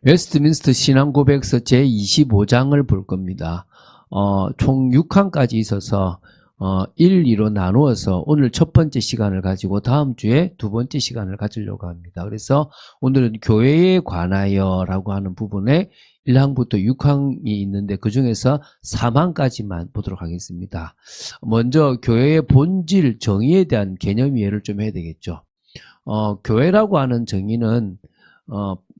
웨스트민스터 신앙고백서 제25장을 볼 겁니다. 총 6항까지 있어서 1, 2로 나누어서 오늘 첫 번째 시간을 가지고 다음 주에 두 번째 시간을 가지려고 합니다. 그래서 오늘은 교회에 관하여 라고 하는 부분에 1항부터 6항이 있는데 그 중에서 3항까지만 보도록 하겠습니다. 먼저 교회의 본질, 정의에 대한 개념 이해를 좀 해야 되겠죠. 교회라고 하는 정의는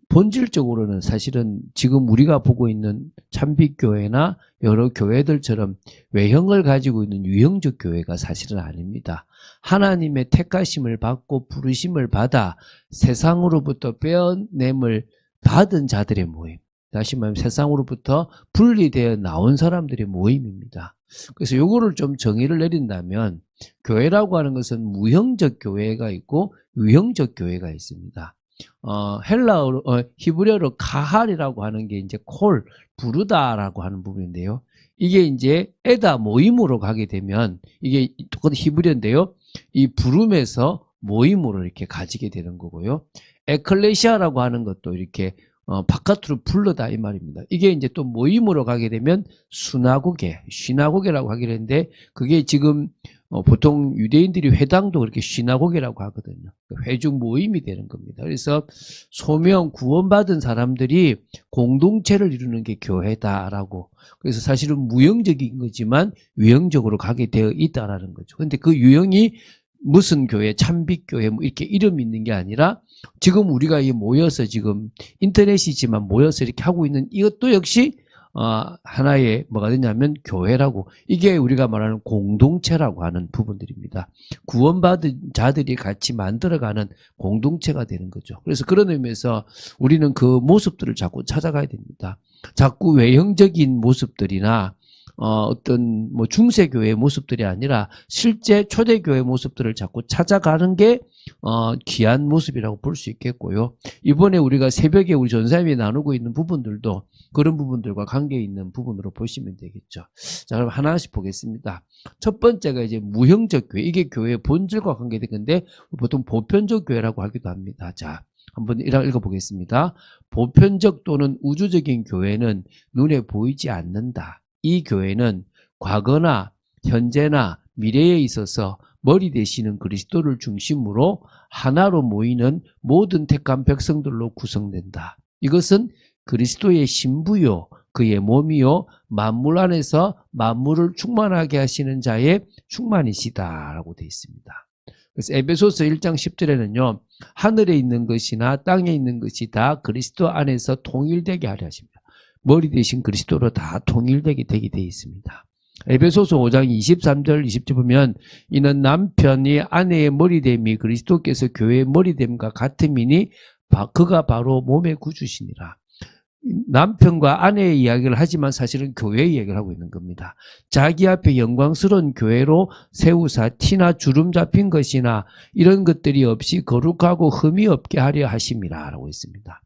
본질적으로는 사실은 지금 우리가 보고 있는 참빛교회나 여러 교회들처럼 외형을 가지고 있는 유형적 교회가 사실은 아닙니다. 하나님의 택하심을 받고 부르심을 받아 세상으로부터 빼어냄을 받은 자들의 모임. 다시 말하면 세상으로부터 분리되어 나온 사람들의 모임입니다. 그래서 요거를 좀 정의를 내린다면 교회라고 하는 것은 무형적 교회가 있고 유형적 교회가 있습니다. 헬라어로, 히브리어로 카할이라고 하는 게 이제 콜, 부르다라고 하는 부분인데요. 이게 이제 에다 모임으로 가게 되면 이게 똑같은 히브리어인데요. 이 부름에서 모임으로 이렇게 가지게 되는 거고요. 에클레시아라고 하는 것도 이렇게 바깥으로 불러다 이 말입니다. 이게 이제 또 모임으로 가게 되면 시나고게라고 하긴 했는데 그게 지금 보통 유대인들이 회당도 그렇게 시나고게라고 하거든요. 회중 모임이 되는 겁니다. 그래서 소명 구원받은 사람들이 공동체를 이루는 게 교회다라고. 그래서 사실은 무형적인 거지만 유형적으로 가게 되어 있다라는 거죠. 근데 그 유형이 무슨 교회, 참빛교회 뭐 이렇게 이름이 있는 게 아니라 지금 우리가 모여서 지금 인터넷이지만 모여서 이렇게 하고 있는 이것도 역시 하나의 뭐가 되냐면 교회라고, 이게 우리가 말하는 공동체라고 하는 부분들입니다. 구원받은 자들이 같이 만들어가는 공동체가 되는 거죠. 그래서 그런 의미에서 우리는 그 모습들을 자꾸 찾아가야 됩니다. 자꾸 외형적인 모습들이나 어떤 뭐 중세교회의 모습들이 아니라 실제 초대교회 모습들을 자꾸 찾아가는 게 귀한 모습이라고 볼 수 있겠고요. 이번에 우리가 새벽에 우리 전사님이 나누고 있는 부분들도 그런 부분들과 관계 있는 부분으로 보시면 되겠죠. 자, 그럼 하나씩 보겠습니다. 첫 번째가 이제 무형적 교회. 이게 교회의 본질과 관계된 건데 보통 보편적 교회라고 하기도 합니다. 자, 한번 읽어보겠습니다. 보편적 또는 우주적인 교회는 눈에 보이지 않는다. 이 교회는 과거나 현재나 미래에 있어서 머리 되시는 그리스도를 중심으로 하나로 모이는 모든 택한 백성들로 구성된다. 이것은 그리스도의 신부요, 그의 몸이요, 만물 안에서 만물을 충만하게 하시는 자의 충만이시다라고 되어 있습니다. 그래서 에베소서 1장 10절에는요. 하늘에 있는 것이나 땅에 있는 것이 다 그리스도 안에서 통일되게 하려 하십니다. 머리 대신 그리스도로 다 통일되게 되게 되어 있습니다. 에베소서 5장 23절 20절 보면 이는 남편이 아내의 머리됨이 그리스도께서 교회의 머리됨과 같음이니 그가 바로 몸의 구주시니라. 남편과 아내의 이야기를 하지만 사실은 교회의 이야기를 하고 있는 겁니다. 자기 앞에 영광스러운 교회로 세우사 티나 주름 잡힌 것이나 이런 것들이 없이 거룩하고 흠이 없게 하려 하심이라 라고 있습니다.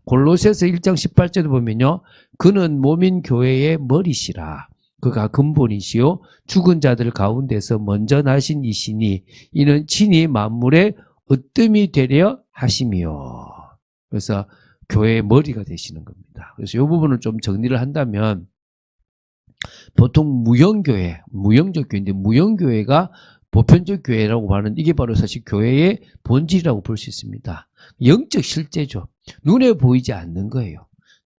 골로새서 1장 18절에 보면요. 그는 몸인 교회의 머리시라. 그가 근본이시요 죽은 자들 가운데서 먼저 나신 이시니 이는 친히 만물의 으뜸이 되려 하심이요. 그래서 교회의 머리가 되시는 겁니다. 그래서 이 부분을 좀 정리를 한다면 보통 무형교회, 무형적 교회인데 무형교회가 보편적 교회라고 하는 이게 바로 사실 교회의 본질이라고 볼 수 있습니다. 영적 실제죠. 눈에 보이지 않는 거예요.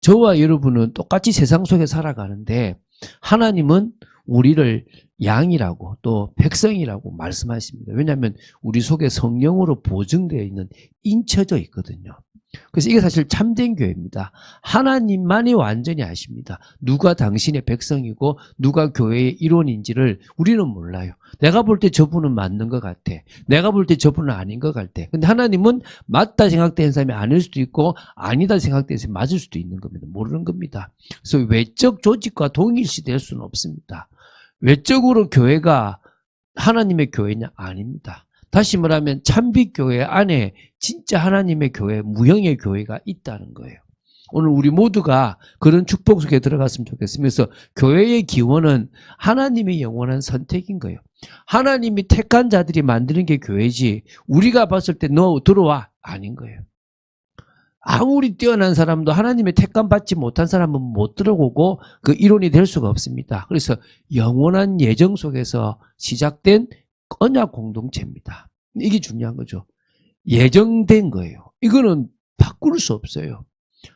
저와 여러분은 똑같이 세상 속에 살아가는데 하나님은 우리를 양이라고 또 백성이라고 말씀하십니다. 왜냐하면 우리 속에 성령으로 보증되어 있는 인쳐져 있거든요. 그래서 이게 사실 참된 교회입니다. 하나님만이 완전히 아십니다. 누가 당신의 백성이고 누가 교회의 일원인지를 우리는 몰라요. 내가 볼 때 저분은 맞는 것 같아. 내가 볼 때 저분은 아닌 것 같아. 근데 하나님은 맞다 생각되는 사람이 아닐 수도 있고 아니다 생각되는 사람이 맞을 수도 있는 겁니다. 모르는 겁니다. 그래서 외적 조직과 동일시될 수는 없습니다. 외적으로 교회가 하나님의 교회냐? 아닙니다. 다시 말하면 참빛교회 안에 진짜 하나님의 교회, 무형의 교회가 있다는 거예요. 오늘 우리 모두가 그런 축복 속에 들어갔으면 좋겠습니다. 그래서 교회의 기원은 하나님의 영원한 선택인 거예요. 하나님이 택한 자들이 만드는 게 교회지 우리가 봤을 때 너 들어와 아닌 거예요. 아무리 뛰어난 사람도 하나님의 택감 받지 못한 사람은 못 들어오고 그 이론이 될 수가 없습니다. 그래서 영원한 예정 속에서 시작된 언약 공동체입니다. 이게 중요한 거죠. 예정된 거예요. 이거는 바꿀 수 없어요.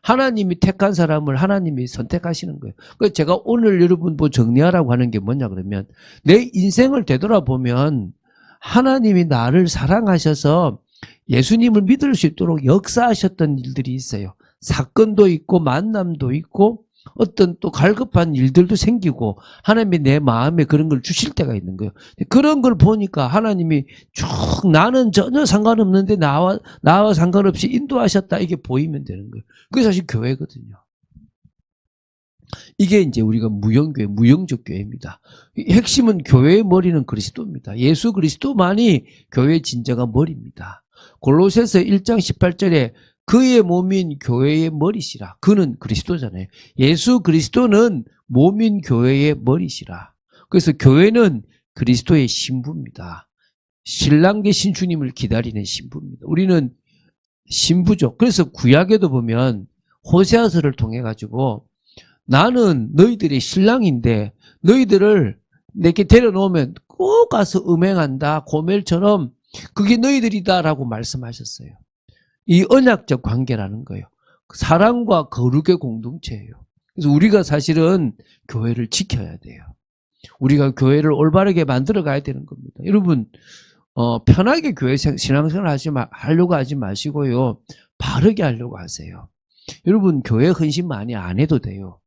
하나님이 택한 사람을 하나님이 선택하시는 거예요. 그래서 제가 오늘 여러분 뭐 정리하라고 하는 게 뭐냐 그러면 내 인생을 되돌아보면 하나님이 나를 사랑하셔서 예수님을 믿을 수 있도록 역사하셨던 일들이 있어요. 사건도 있고 만남도 있고 어떤 또 갈급한 일들도 생기고 하나님이 내 마음에 그런 걸 주실 때가 있는 거예요. 그런 걸 보니까 하나님이 쭉 나는 전혀 상관없는데 나와 상관없이 인도하셨다 이게 보이면 되는 거예요. 그게 사실 교회거든요. 이게 이제 우리가 무형교회, 무형적 교회입니다. 핵심은 교회의 머리는 그리스도입니다. 예수 그리스도만이 교회의 진정한 머리입니다. 골로새서 1장 18절에 그의 몸인 교회의 머리시라. 그는 그리스도잖아요. 예수 그리스도는 몸인 교회의 머리시라. 그래서 교회는 그리스도의 신부입니다. 신랑 계신 주님을 기다리는 신부입니다. 우리는 신부죠. 그래서 구약에도 보면 호세아서를 통해 가지고 나는 너희들의 신랑인데 너희들을 내게 데려놓으면 꼭 가서 음행한다. 고멜처럼 그게 너희들이다라고 말씀하셨어요. 이 언약적 관계라는 거예요. 사랑과 거룩의 공동체예요. 그래서 우리가 사실은 교회를 지켜야 돼요. 우리가 교회를 올바르게 만들어 가야 되는 겁니다. 여러분 편하게 교회 신앙생활 하려고 하지 마시고요. 바르게 하려고 하세요. 여러분 교회 헌신 많이 안 해도 돼요.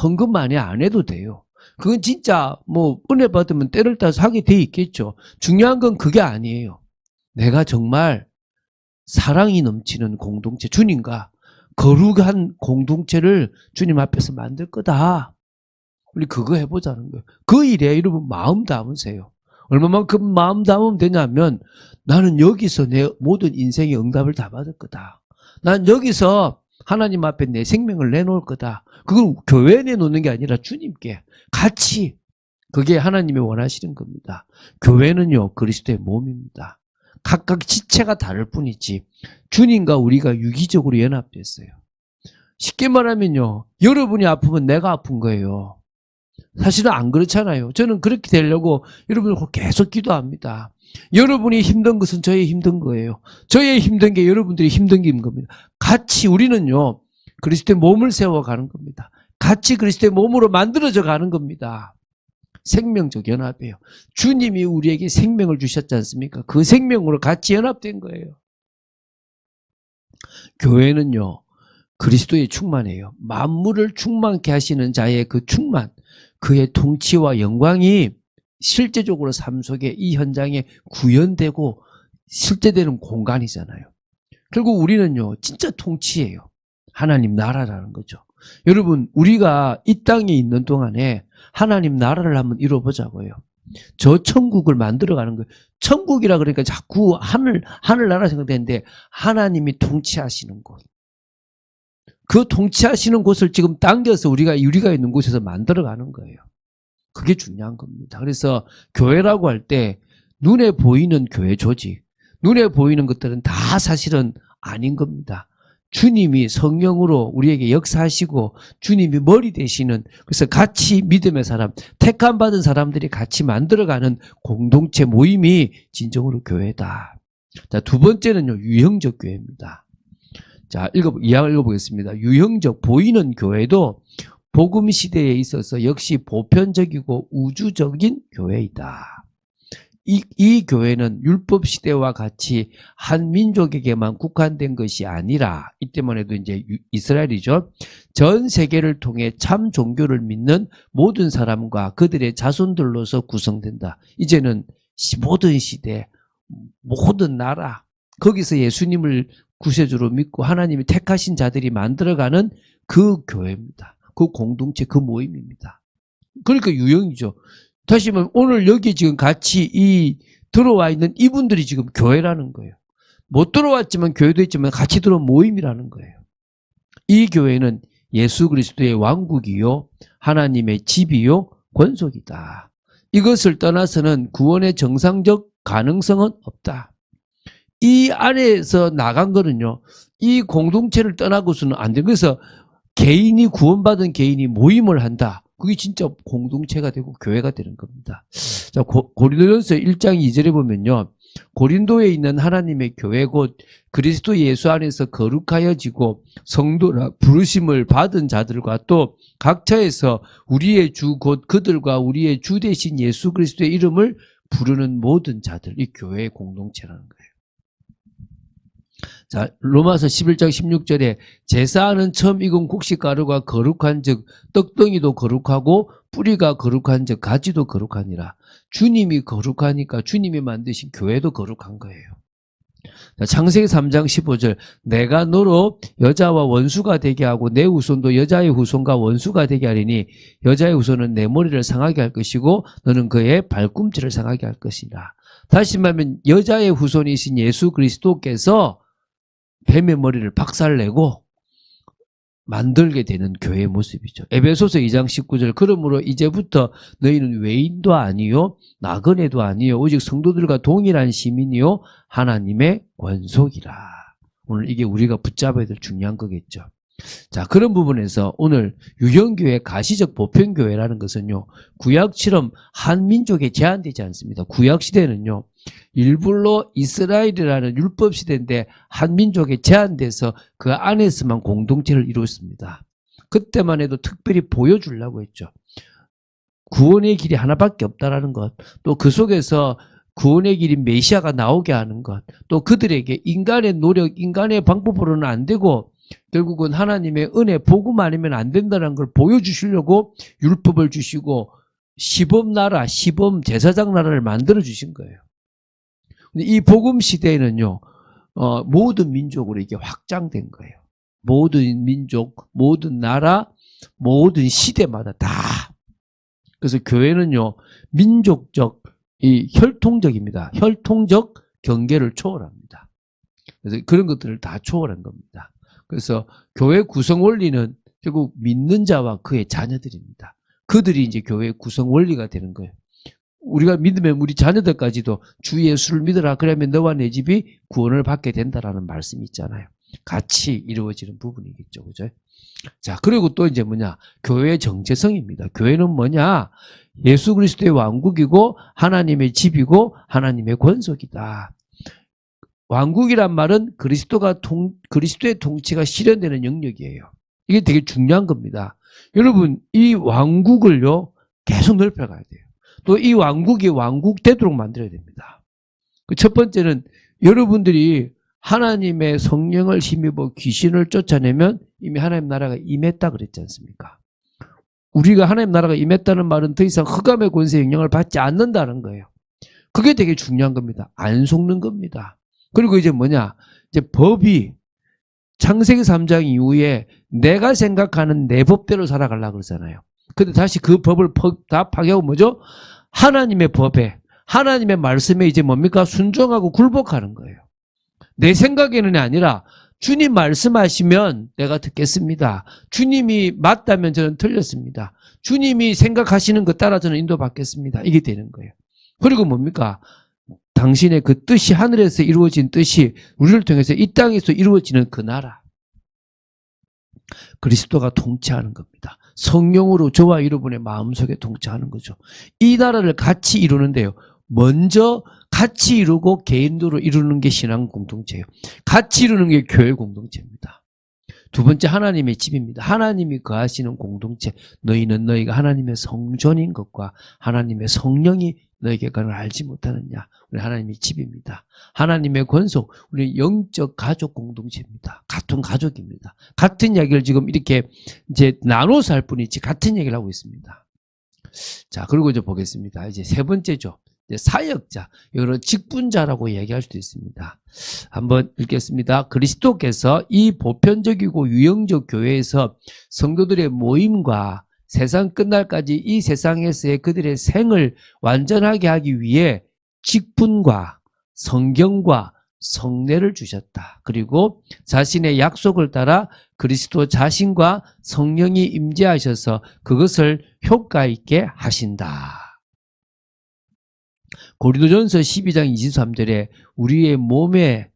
헌금 많이 안 해도 돼요. 그건 진짜 뭐 은혜 받으면 때를 따서 하게 돼 있겠죠. 중요한 건 그게 아니에요. 내가 정말 사랑이 넘치는 공동체, 주님과 거룩한 공동체를 주님 앞에서 만들 거다. 우리 그거 해보자는 거예요. 그 일에 여러분 마음 담으세요. 얼마만큼 마음 담으면 되냐면 나는 여기서 내 모든 인생의 응답을 다 받을 거다. 난 여기서 하나님 앞에 내 생명을 내놓을 거다. 그걸 교회에 내놓는 게 아니라 주님께 같이 그게 하나님이 원하시는 겁니다. 교회는요 그리스도의 몸입니다. 각각 지체가 다를 뿐이지 주님과 우리가 유기적으로 연합됐어요. 쉽게 말하면요 여러분이 아프면 내가 아픈 거예요. 사실은 안 그렇잖아요. 저는 그렇게 되려고 여러분을 계속 기도합니다. 여러분이 힘든 것은 저의 힘든 거예요. 저의 힘든 게 여러분들이 힘든 게인 겁니다. 같이 우리는요 그리스도의 몸을 세워가는 겁니다. 같이 그리스도의 몸으로 만들어져 가는 겁니다. 생명적 연합이에요. 주님이 우리에게 생명을 주셨지 않습니까? 그 생명으로 같이 연합된 거예요. 교회는요 그리스도의 충만이에요. 만물을 충만케 하시는 자의 그 충만, 그의 통치와 영광이 실제적으로 삶 속에 이 현장에 구현되고 실제되는 공간이잖아요. 결국 우리는요 진짜 통치예요. 하나님 나라라는 거죠. 여러분 우리가 이 땅에 있는 동안에 하나님 나라를 한번 이뤄보자고요. 저 천국을 만들어가는 거예요. 천국이라 그러니까 자꾸 하늘나라 생각되는데 하나님이 통치하시는 곳. 그 통치하시는 곳을 지금 당겨서 우리가 있는 곳에서 만들어가는 거예요. 그게 중요한 겁니다. 그래서 교회라고 할 때 눈에 보이는 교회 조직, 눈에 보이는 것들은 다 사실은 아닌 겁니다. 주님이 성령으로 우리에게 역사하시고 주님이 머리 되시는 그래서 같이 믿음의 사람, 택함 받은 사람들이 같이 만들어가는 공동체 모임이 진정으로 교회다. 자, 두 번째는요 유형적 교회입니다. 자, 이하 읽어보겠습니다. 유형적 보이는 교회도 복음 시대에 있어서 역시 보편적이고 우주적인 교회이다. 이 교회는 율법 시대와 같이 한 민족에게만 국한된 것이 아니라 이때만 해도 이제 이스라엘이죠. 전 세계를 통해 참 종교를 믿는 모든 사람과 그들의 자손들로서 구성된다. 이제는 모든 시대, 모든 나라 거기서 예수님을 구세주로 믿고 하나님이 택하신 자들이 만들어가는 그 교회입니다. 그 공동체, 그 모임입니다. 그러니까 유형이죠. 다시 말하면 오늘 여기 지금 같이 들어와 있는 이분들이 지금 교회라는 거예요. 못 들어왔지만 교회도 있지만 같이 들어온 모임이라는 거예요. 이 교회는 예수 그리스도의 왕국이요 하나님의 집이요 권속이다. 이것을 떠나서는 구원의 정상적 가능성은 없다. 이 안에서 나간 거는요, 이 공동체를 떠나고서는 안 돼. 그래서 개인이 구원받은 개인이 모임을 한다. 그게 진짜 공동체가 되고 교회가 되는 겁니다. 자, 고린도전서 1장 2절에 보면요. 고린도에 있는 하나님의 교회 곧 그리스도 예수 안에서 거룩하여지고 성도라 부르심을 받은 자들과 또 각처에서 우리의 주 곧 그들과 우리의 주 대신 예수 그리스도의 이름을 부르는 모든 자들, 이 교회의 공동체라는 거예요. 자, 로마서 11장 16절에 제사하는 처음 익은 곡식가루가 거룩한 즉 떡덩이도 거룩하고 뿌리가 거룩한 즉 가지도 거룩하니라. 주님이 거룩하니까 주님이 만드신 교회도 거룩한 거예요. 자, 창세기 3장 15절 내가 너로 여자와 원수가 되게 하고 내 후손도 여자의 후손과 원수가 되게 하리니 여자의 후손은 내 머리를 상하게 할 것이고 너는 그의 발꿈치를 상하게 할 것이라. 다시 말하면 여자의 후손이신 예수 그리스도께서 뱀의 머리를 박살내고 만들게 되는 교회의 모습이죠. 에베소서 2장 19절 그러므로 이제부터 너희는 외인도 아니요 나그네도 아니요 오직 성도들과 동일한 시민이요 하나님의 권속이라. 오늘 이게 우리가 붙잡아야 될 중요한 거겠죠. 자, 그런 부분에서 오늘 유형교회 가시적 보편교회라는 것은요 구약처럼 한 민족에 제한되지 않습니다. 구약시대는요 일부러 이스라엘이라는 율법시대인데 한 민족에 제한돼서 그 안에서만 공동체를 이루었습니다. 그때만 해도 특별히 보여주려고 했죠. 구원의 길이 하나밖에 없다라는 것, 또 그 속에서 구원의 길인 메시아가 나오게 하는 것, 또 그들에게 인간의 노력, 인간의 방법으로는 안 되고 결국은 하나님의 은혜, 복음 아니면 안 된다는 걸 보여주시려고 율법을 주시고 시범나라, 시범 제사장 나라를 만들어 주신 거예요. 근데 이 복음 시대에는요, 모든 민족으로 이게 확장된 거예요. 모든 민족, 모든 나라, 모든 시대마다 다. 그래서 교회는요, 민족적, 이 혈통적입니다. 혈통적 경계를 초월합니다. 그래서 그런 것들을 다 초월한 겁니다. 그래서 교회 구성 원리는 결국 믿는 자와 그의 자녀들입니다. 그들이 이제 교회의 구성 원리가 되는 거예요. 우리가 믿으면 우리 자녀들까지도 주 예수를 믿어라. 그러면 너와 내 집이 구원을 받게 된다라는 말씀이 있잖아요. 같이 이루어지는 부분이겠죠. 그죠? 자, 그리고 또 이제 뭐냐? 교회의 정체성입니다. 교회는 뭐냐? 예수 그리스도의 왕국이고 하나님의 집이고 하나님의 권속이다. 왕국이란 말은 그리스도의 통치가 실현되는 영역이에요. 이게 되게 중요한 겁니다. 여러분, 이 왕국을요, 계속 넓혀가야 돼요. 또 이 왕국이 왕국 되도록 만들어야 됩니다. 첫 번째는 여러분들이 하나님의 성령을 힘입어 귀신을 쫓아내면 이미 하나님 나라가 임했다 그랬지 않습니까? 우리가 하나님 나라가 임했다는 말은 더 이상 흑암의 권세의 영향을 받지 않는다는 거예요. 그게 되게 중요한 겁니다. 안 속는 겁니다. 그리고 이제 뭐냐? 이제 법이 창세기 3장 이후에 내가 생각하는 내 법대로 살아가려고 그러잖아요. 근데 다시 그 법을 다 파괴하고 뭐죠? 하나님의 법에, 하나님의 말씀에 이제 뭡니까? 순종하고 굴복하는 거예요. 내 생각에는 아니라 주님 말씀하시면 내가 듣겠습니다. 주님이 맞다면 저는 틀렸습니다. 주님이 생각하시는 것 따라 저는 인도받겠습니다. 이게 되는 거예요. 그리고 뭡니까? 당신의 그 뜻이 하늘에서 이루어진 뜻이 우리를 통해서 이 땅에서 이루어지는 그 나라. 그리스도가 통치하는 겁니다. 성령으로 저와 여러분의 마음속에 통치하는 거죠. 이 나라를 같이 이루는데요. 먼저 같이 이루고 개인도로 이루는 게 신앙 공동체예요. 같이 이루는 게 교회 공동체입니다. 두 번째 하나님의 집입니다. 하나님이 거하시는 공동체. 너희는 너희가 하나님의 성전인 것과 하나님의 성령이 너에게 그걸 알지 못하느냐. 우리 하나님의 집입니다. 하나님의 권속, 우리 영적 가족 공동체입니다. 같은 가족입니다. 같은 이야기를 지금 이렇게 이제 나눠서 할 뿐이지 같은 얘기를 하고 있습니다. 자, 그리고 이제 보겠습니다. 이제 세 번째죠. 이제 사역자, 이거는 직분자라고 얘기할 수도 있습니다. 한번 읽겠습니다. 그리스도께서 이 보편적이고 유형적 교회에서 성도들의 모임과 세상 끝날까지 이 세상에서의 그들의 생을 완전하게 하기 위해 직분과 성경과 성례를 주셨다. 그리고 자신의 약속을 따라 그리스도 자신과 성령이 임재하셔서 그것을 효과 있게 하신다. 고린도전서 12장 23절에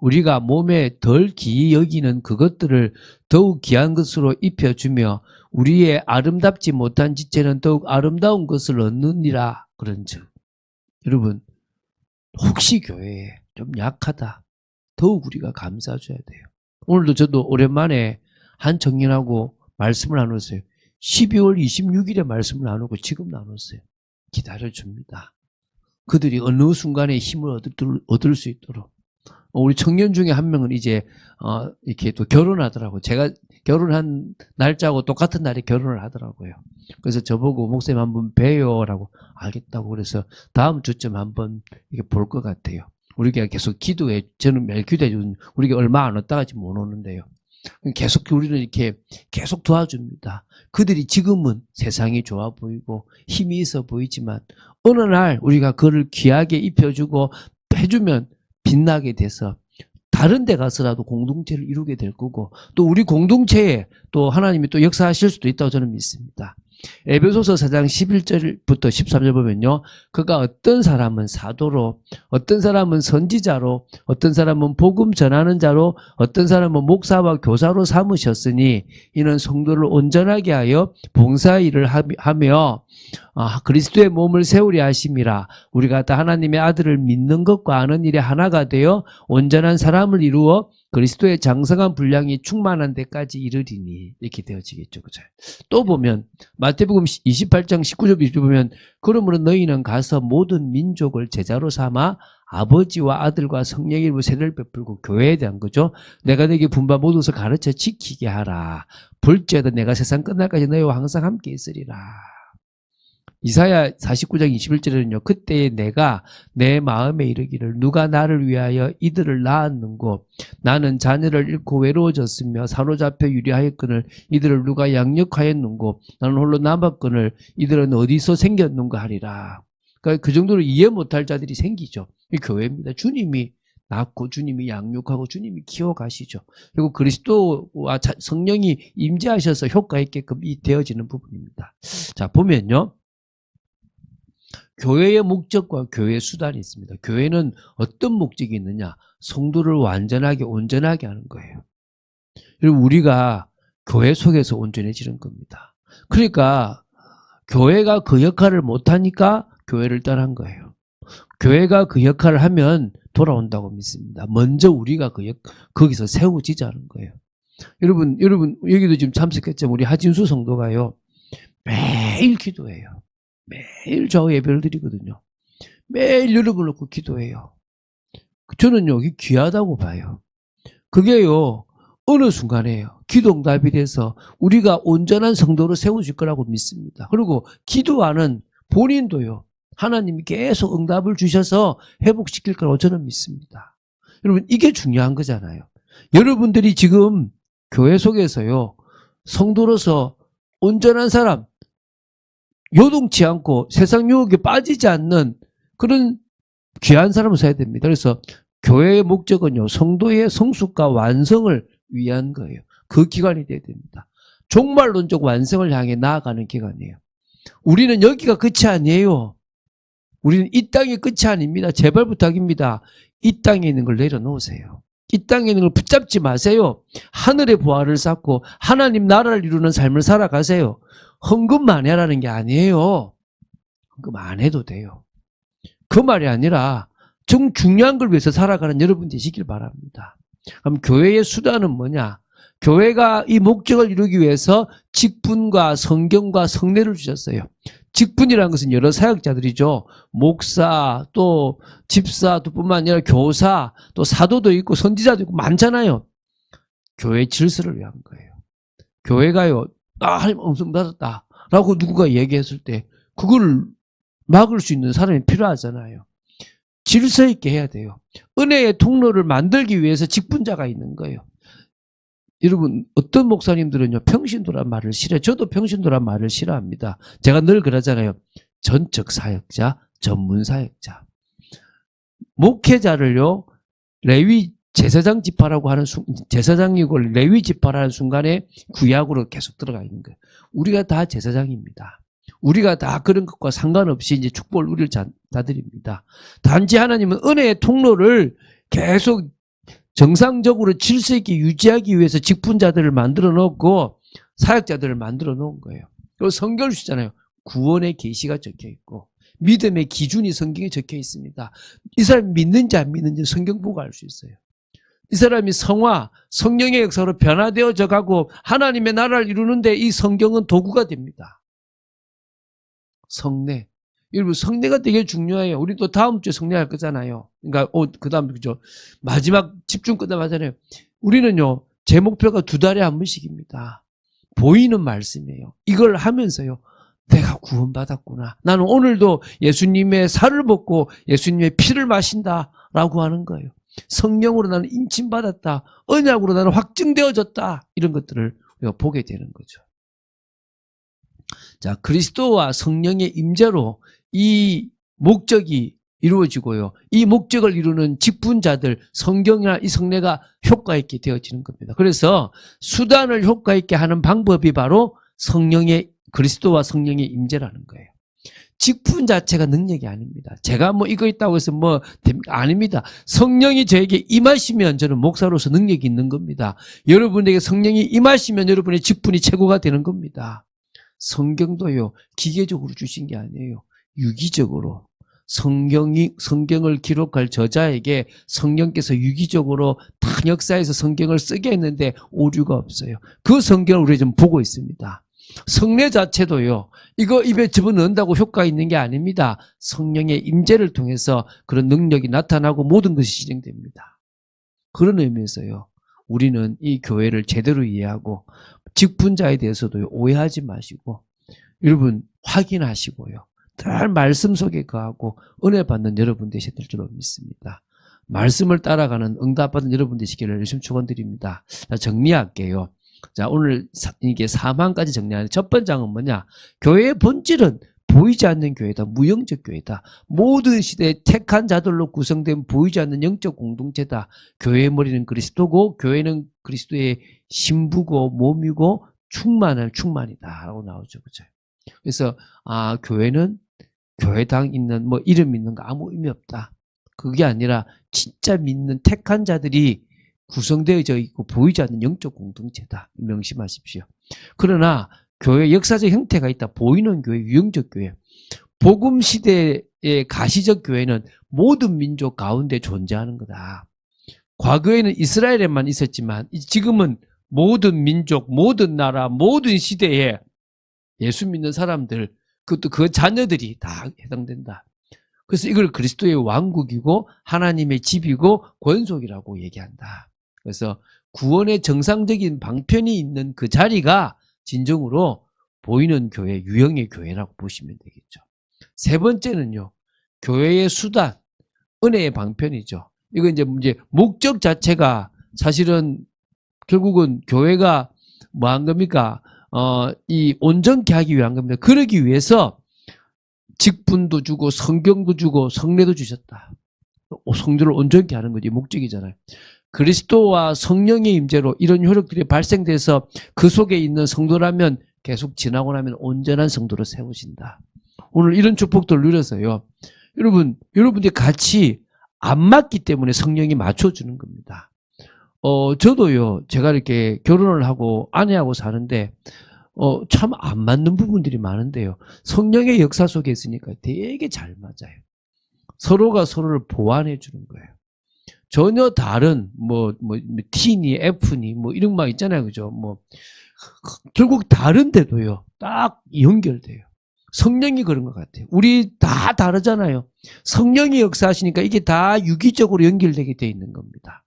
우리가 몸에 덜 귀히 여기는 그것들을 더욱 귀한 것으로 입혀주며 우리의 아름답지 못한 지체는 더욱 아름다운 것을 얻느니라 그런즉. 여러분, 혹시 교회에 좀 약하다, 더욱 우리가 감싸줘야 돼요. 오늘도 저도 오랜만에 한 청년하고 말씀을 나눴어요. 12월 26일에 말씀을 나누고 지금 나눴어요. 기다려줍니다. 그들이 어느 순간에 힘을 얻을 수 있도록. 우리 청년 중에 한 명은 이제 이렇게 또 결혼하더라고요. 제가 결혼한 날짜하고 똑같은 날에 결혼을 하더라고요. 그래서 저보고 목사님 한번 뵈요라고. 알겠다고. 그래서 다음 주쯤 한번 이렇게 볼 것 같아요. 우리가 계속 기도해, 저는 매일 기도해 주는, 우리가 얼마 안 왔다가 지금 못 오는데요. 계속 우리는 이렇게 계속 도와줍니다. 그들이 지금은 세상이 좋아 보이고 힘이 있어 보이지만 어느 날 우리가 그를 귀하게 입혀주고 해주면 빛나게 돼서 다른 데 가서라도 공동체를 이루게 될 거고, 또 우리 공동체에 또 하나님이 또 역사하실 수도 있다고 저는 믿습니다. 에베소서 4장 11절부터 13절 보면요, 그가 어떤 사람은 사도로, 어떤 사람은 선지자로, 어떤 사람은 복음 전하는 자로, 어떤 사람은 목사와 교사로 삼으셨으니 이는 성도를 온전하게 하여 봉사의 일을 하며 그리스도의 몸을 세우려 하심이라. 우리가 다 하나님의 아들을 믿는 것과 아는 일에 하나가 되어 온전한 사람을 이루어 그리스도의 장성한 분량이 충만한 데까지 이르리니. 이렇게 되어지겠죠. 그죠? 또 보면 마태복음 28장 19절 20절 보면 그러므로 너희는 가서 모든 민족을 제자로 삼아 아버지와 아들과 성령의 이름으로 세례를 베풀고, 교회에 대한 거죠. 내가 너에게 분바 모든 것을 가르쳐 지키게 하라. 볼지어다 내가 세상 끝날까지 너희와 항상 함께 있으리라. 이사야 49장 21절에는요. 그때에 내가 내 마음에 이르기를 누가 나를 위하여 이들을 낳았는고, 나는 자녀를 잃고 외로워졌으며 사로잡혀 유리하였거늘 이들을 누가 양육하였는고, 나는 홀로 남았거늘 이들은 어디서 생겼는가 하리라. 그러니까 그 정도로 이해 못할 자들이 생기죠. 이 교회입니다. 주님이 낳고 주님이 양육하고 주님이 키워가시죠. 그리고 그리스도와 성령이 임재하셔서 효과 있게끔 되어지는 부분입니다. 자, 보면요. 교회의 목적과 교회의 수단이 있습니다. 교회는 어떤 목적이 있느냐? 성도를 완전하게 온전하게 하는 거예요. 그리고 우리가 교회 속에서 온전해지는 겁니다. 그러니까 교회가 그 역할을 못하니까 교회를 떠난 거예요. 교회가 그 역할을 하면 돌아온다고 믿습니다. 먼저 우리가 거기서 세워지자는 거예요. 여러분 여기도 지금 참석했지만 우리 하진수 성도가요, 매일 기도해요. 매일 좌우 예배를 드리거든요. 매일 여러분을 놓고 기도해요. 저는 여기 귀하다고 봐요. 그게요, 어느 순간에요, 기도응답이 돼서 우리가 온전한 성도로 세워질 거라고 믿습니다. 그리고 기도하는 본인도요, 하나님이 계속 응답을 주셔서 회복시킬 거라고 저는 믿습니다. 여러분, 이게 중요한 거잖아요. 여러분들이 지금 교회 속에서요, 성도로서 온전한 사람, 요동치 않고 세상 유혹에 빠지지 않는 그런 귀한 사람을 써야 됩니다. 그래서 교회의 목적은요, 성도의 성숙과 완성을 위한 거예요. 그 기관이 돼야 됩니다. 종말론적 완성을 향해 나아가는 기관이에요. 우리는 여기가 끝이 아니에요. 우리는 이 땅이 끝이 아닙니다. 제발 부탁입니다. 이 땅에 있는 걸 내려놓으세요. 이 땅에 있는 걸 붙잡지 마세요. 하늘의 보화를 쌓고 하나님 나라를 이루는 삶을 살아가세요. 헌금만 해라는 게 아니에요. 헌금 안 해도 돼요. 그 말이 아니라 좀 중요한 걸 위해서 살아가는 여러분 되시길 바랍니다. 그럼 교회의 수단은 뭐냐? 교회가 이 목적을 이루기 위해서 직분과 성경과 성례를 주셨어요. 직분이라는 것은 여러 사역자들이죠. 목사, 또 집사, 또 뿐만 아니라 교사, 또 사도도 있고 선지자도 있고 많잖아요. 교회 질서를 위한 거예요. 교회가요, 하나님 음성 받았다 라고 누군가 얘기했을 때 그걸 막을 수 있는 사람이 필요하잖아요. 질서 있게 해야 돼요. 은혜의 통로를 만들기 위해서 직분자가 있는 거예요. 여러분, 어떤 목사님들은요, 평신도란 말을 싫어해요. 저도 평신도란 말을 싫어합니다. 제가 늘 그러잖아요. 전적 사역자, 전문 사역자. 목회자를요, 레위 제사장 지파라고 하는 제사장이고 레위 지파라는 순간에 구약으로 계속 들어가 있는 거예요. 우리가 다 제사장입니다. 우리가 다 그런 것과 상관없이 이제 축복을 누릴 자들입니다. 단지 하나님은 은혜의 통로를 계속 정상적으로 질서 있게 유지하기 위해서 직분자들을 만들어 놓고 사역자들을 만들어 놓은 거예요. 그리고 성경을 주잖아요. 구원의 계시가 적혀 있고 믿음의 기준이 성경에 적혀 있습니다. 이 사람이 믿는지 안 믿는지 성경 보고 알 수 있어요. 이 사람이 성화, 성령의 역사로 변화되어져 가고 하나님의 나라를 이루는데 이 성경은 도구가 됩니다. 성례. 여러분, 성례가 되게 중요해요. 우리 또 다음 주에 성례할 거잖아요. 그러니까, 그 다음, 그죠. 마지막 집중 끝나가잖아요. 우리는요, 제 목표가 2달에 한 번씩입니다. 보이는 말씀이에요. 이걸 하면서요, 내가 구원받았구나. 나는 오늘도 예수님의 살을 먹고 예수님의 피를 마신다라고 하는 거예요. 성령으로 나는 인침받았다. 언약으로 나는 확증되어졌다. 이런 것들을 우리가 보게 되는 거죠. 자, 그리스도와 성령의 임재로 이 목적이 이루어지고요. 이 목적을 이루는 직분자들, 성경이나 이 성례가 효과 있게 되어지는 겁니다. 그래서 수단을 효과 있게 하는 방법이 바로 그리스도와 성령의 임재라는 거예요. 직분 자체가 능력이 아닙니다. 제가 뭐 이거 있다고 해서 아닙니다. 성령이 저에게 임하시면 저는 목사로서 능력이 있는 겁니다. 여러분에게 성령이 임하시면 여러분의 직분이 최고가 되는 겁니다. 성경도요, 기계적으로 주신 게 아니에요. 유기적으로. 성경을 기록할 저자에게 성령께서 유기적으로 다 역사에서 성경을 쓰게 했는데 오류가 없어요. 그 성경을 우리 좀 보고 있습니다. 성례 자체도요, 이거 입에 집어넣는다고 효과가 있는 게 아닙니다. 성령의 임재를 통해서 그런 능력이 나타나고 모든 것이 진행됩니다. 그런 의미에서요, 우리는 이 교회를 제대로 이해하고 직분자에 대해서도 오해하지 마시고 여러분 확인하시고요. 늘 말씀 속에 거하고 은혜 받는 여러분 되실 줄로 믿습니다. 말씀을 따라가는 응답받은 여러분 되시기를 열심히 축원드립니다. 자, 정리할게요. 자, 오늘 이게 4만까지 정리하는 첫 번째는 뭐냐? 교회의 본질은 보이지 않는 교회다. 무영적 교회다. 모든 시대에 택한 자들로 구성된 보이지 않는 영적 공동체다. 교회의 머리는 그리스도고 교회는 그리스도의 신부고 몸이고 충만이다 라고 나오죠. 그죠? 그래서 교회는 교회당 있는 이름 있는 거 아무 의미 없다. 그게 아니라 진짜 믿는 택한 자들이 구성되어져 있고 보이지 않는 영적 공동체다. 명심하십시오. 그러나 교회 역사적 형태가 있다. 보이는 교회, 유형적 교회. 복음 시대의 가시적 교회는 모든 민족 가운데 존재하는 거다. 과거에는 이스라엘에만 있었지만 지금은 모든 민족, 모든 나라, 모든 시대에 예수 믿는 사람들, 그것도 그 자녀들이 다 해당된다. 그래서 이걸 그리스도의 왕국이고 하나님의 집이고 권속이라고 얘기한다. 그래서 구원의 정상적인 방편이 있는 그 자리가 진정으로 보이는 교회, 유형의 교회라고 보시면 되겠죠. 세 번째는요, 교회의 수단, 은혜의 방편이죠. 이거 이제 목적 자체가 사실은 결국은 교회가 뭐 한 겁니까? 이 온전케 하기 위한 겁니다. 그러기 위해서 직분도 주고 성경도 주고 성례도 주셨다. 성도를 온전케 하는 거지 목적이잖아요. 그리스도와 성령의 임재로 이런 효력들이 발생돼서 그 속에 있는 성도라면 계속 지나고 나면 온전한 성도로 세우신다. 오늘 이런 축복들을 누려서요. 여러분들이 같이 안 맞기 때문에 성령이 맞춰주는 겁니다. 저도요, 제가 이렇게 결혼을 하고 아내하고 사는데, 참 안 맞는 부분들이 많은데요. 성령의 역사 속에 있으니까 되게 잘 맞아요. 서로가 서로를 보완해 주는 거예요. 전혀 다른, T니, F니, 이런 말 있잖아요. 그죠? 결국 다른데도요, 딱 연결돼요. 성령이 그런 것 같아요. 우리 다 다르잖아요. 성령이 역사하시니까 이게 다 유기적으로 연결되게 돼 있는 겁니다.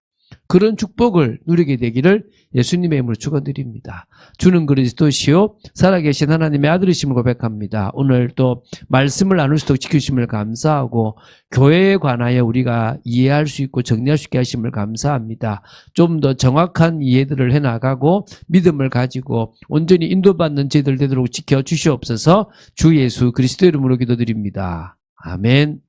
그런 축복을 누리게 되기를 예수님의 이름으로 축원드립니다. 주는 그리스도시요 살아계신 하나님의 아들이심을 고백합니다. 오늘 또 말씀을 나눌 수 있도록 지켜주심을 감사하고 교회에 관하여 우리가 이해할 수 있고 정리할 수 있게 하심을 감사합니다. 좀 더 정확한 이해들을 해나가고 믿음을 가지고 온전히 인도받는 저희들 되도록 지켜주시옵소서. 주 예수 그리스도 이름으로 기도드립니다. 아멘.